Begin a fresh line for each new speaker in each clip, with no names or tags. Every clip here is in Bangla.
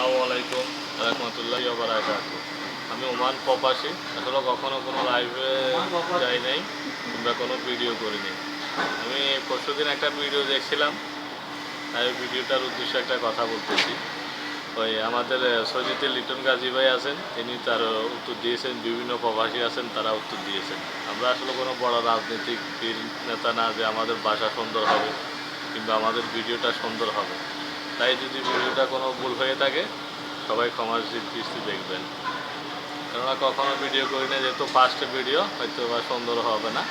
আসসালামু আলাইকুম রাহমাতুল্লাহি ওয়া বারাকাতুহু। আমি ওমান প্রবাসী। আসলে কখনো কোনো লাইভে যাই নাই কিংবা কোনো ভিডিও করিনি। আমি পরশুদিন একটা ভিডিও দেখছিলাম, তাই ভিডিওটার উদ্দেশ্যে একটা কথা বলতেছি। ওই আমাদের সৌদিতে লিটন গাজী ভাই আছেন, তিনি তার উত্তর দিয়েছেন, বিভিন্ন প্রবাসী আছেন তারা উত্তর দিয়েছেন। আমরা আসলে কোনো বড় রাজনৈতিক নেতা না যে আমাদের ভাষা সুন্দর হবে কিংবা আমাদের ভিডিওটা সুন্দর হবে। তাই যদি ভিডিওটা কোনো ভুল হয়ে থাকে সবাই ক্ষমার দৃষ্টি দেখবেন, কেননা কখনো ভিডিও করি না, যেহেতু ফার্স্ট ভিডিও হয়তো বা সুন্দর হবে না।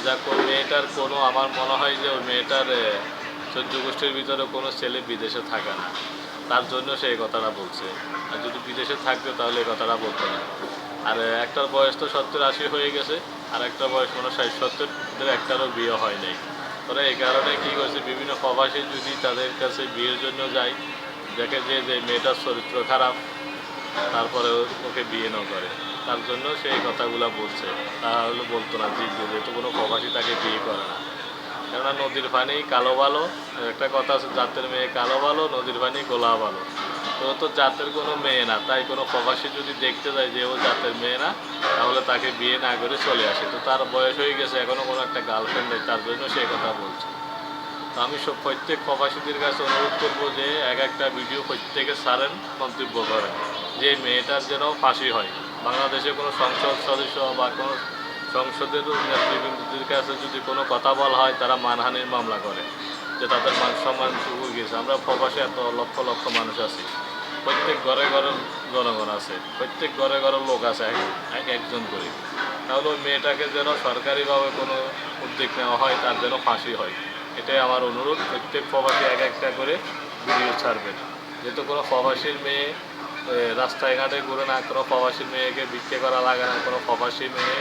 যাক, ওই মেয়েটার কোনো, আমার মনে হয় যে ওই মেয়েটার 14 গোষ্ঠীর ভিতরে কোনো ছেলে বিদেশে থাকে না, তার জন্য সে এই কথাটা বলছে। আর যদি বিদেশে থাকতো তাহলে এই কথাটা বলতো না। আর একটার বয়স তো 70-80 হয়ে গেছে, আর একটা বয়স মনে 60-70, এদের একটারও বিয়ে হয় নাই। তোরা এই কারণে কী করছে, বিভিন্ন প্রবাসী যদি তাদের কাছে বিয়ের জন্য যায়, দেখে যে মেয়েটার চরিত্র খারাপ, তারপরে ওকে বিয়ে না করে, তার জন্য সে এই কথাগুলো বলছে। তাহলে বলতো না যেহেতু কোনো প্রবাসী তাকে বিয়ে করে না। কেননা নদীর পানি কালো ভালো, একটা কথা আছে, জাতের মেয়ে কালো ভালো, নদীর পানি গোলা ভালো। তো জাতের কোনো মেয়ে না, তাই কোনো প্রবাসী যদি দেখতে যায় যে ও জাতের মেয়ে না, তাহলে তাকে বিয়ে না করে চলে আসে। তো তার বয়স হয়ে গেছে, এখনও কোনো একটা গার্লফ্রেন্ড নেই, তার জন্য সে কথা বলছে। তো আমি প্রত্যেক প্রবাসীদের কাছে অনুরোধ করবো যে একটা ভিডিও প্রত্যেকে ছাড়েন, মন্তব্য করেন যে মেয়েটার যেন ফাঁসি হয়। বাংলাদেশে কোনো সংসদ সদস্য বা কোনো সংসদের নেতৃবৃন্দদের কাছে যদি কোনো কথা বলা হয়, তারা মানহানির মামলা করে, যে তাদের মান সম্মান চুকে গেছে। আমরা প্রবাসে এত লক্ষ লক্ষ মানুষ আছি, প্রত্যেক ঘরে ঘরে জনগণ আছে, প্রত্যেক ঘরে ঘরে লোক আছে, একজন করে। তাহলে ওই মেয়েটাকে যেন সরকারিভাবে কোনো উদ্যোগ নেওয়া হয়, তার যেন ফাঁসি হয়, এটাই আমার অনুরোধ। প্রত্যেক প্রবাসী একটা করে ভিডিও ছাড়বেন, যেহেতু কোনো প্রবাসীর মেয়ে রাস্তায় ঘাটে ঘুরে না, কোনো প্রবাসী মেয়েকে ভিক্ষে করা লাগে না, কোনো প্রবাসী মেয়ে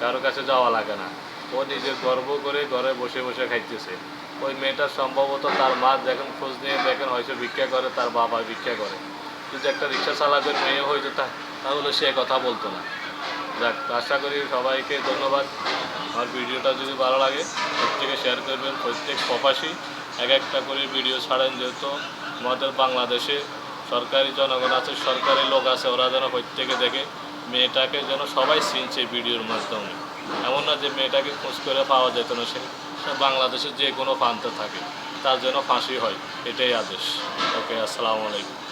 কারোর কাছে যাওয়া লাগে না। ও নিজের গর্ব করে ঘরে বসে বসে খাইতেছে। ওই মেয়েটার সম্ভবত তার মা দেখেন, খোঁজ নিয়ে দেখেন, হয়তো ভিক্ষা করে, তার বাবা ভিক্ষা করে। যদি একটা রিক্সা চালকের মেয়ে হয়ে তাহলে সে কথা বলতো না। যাক, আশা করি সবাইকে ধন্যবাদ। আমার ভিডিওটা যদি ভালো লাগে প্রত্যেকে শেয়ার করবেন। প্রত্যেক প্রবাসী একটা করে ভিডিও ছাড়েন, যেহেতু আমাদের বাংলাদেশে সরকারি জনগণ আছে, সরকারি লোক আছে, ওরা যেন প্রত্যেকে দেখে মেয়েটাকে যেন সবাই চিনছে ভিডিওর মাধ্যমে। এমন না যে মেয়েটাকে খোঁজ করে পাওয়া যেত না, সে বাংলাদেশের যে কোনো প্রান্তে থাকে, তার যেন ফাঁসি হয়, এটাই আদেশ। ওকে, আসসালামু আলাইকুম।